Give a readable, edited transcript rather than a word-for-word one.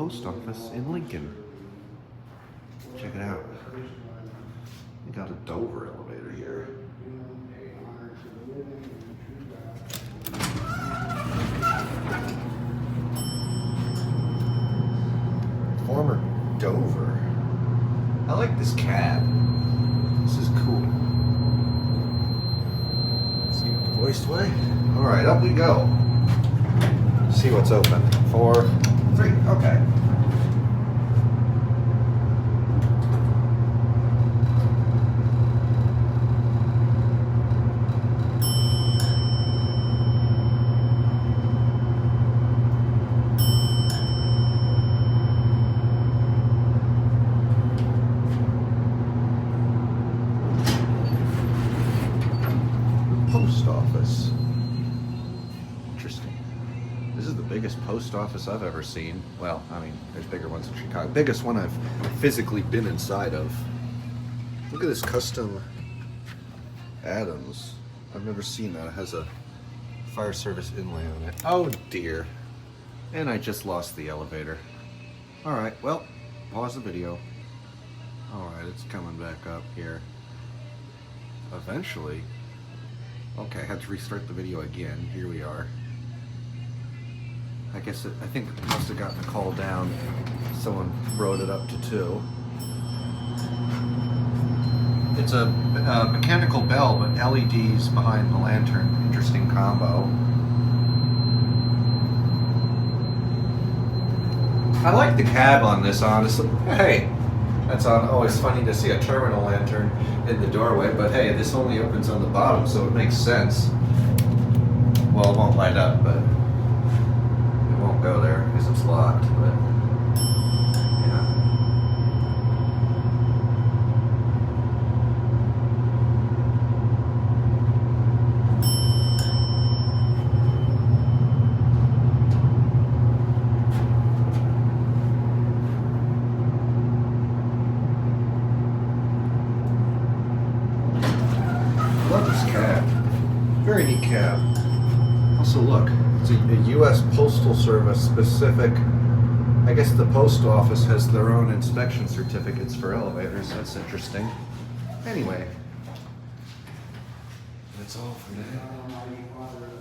post office in Lincoln. Check it out. We got a Dover elevator here. Former Dover. I like this cab. This is cool. See it the voiced way? Alright, up we go. See what's open. 4, 3, okay. Post office. Interesting. This is the biggest post office I've ever seen. Well, I mean, there's bigger ones in Chicago. Biggest one I've physically been inside of. Look at this custom Adams. I've never seen that. It has a fire service inlay on it. Oh dear. And I just lost the elevator. Alright, well, pause the video. Alright, it's coming back up here. Eventually. Okay, I had to restart the video again. Here we are. I guess I think it must have gotten a call down. Someone wrote it up to 2. It's a mechanical bell, but LEDs behind the lantern. Interesting combo. I like the cab on this, honestly. Hey, that's always funny to see a terminal lantern in the doorway, but hey, this only opens on the bottom, so it makes sense. Well, it won't light up, but it won't go there because it's locked, but yeah. Love this cab. Very neat cab. Also look, it's a U.S. Postal Service specific. I guess the post office has their own inspection certificates for elevators. That's interesting. Anyway, that's all for now.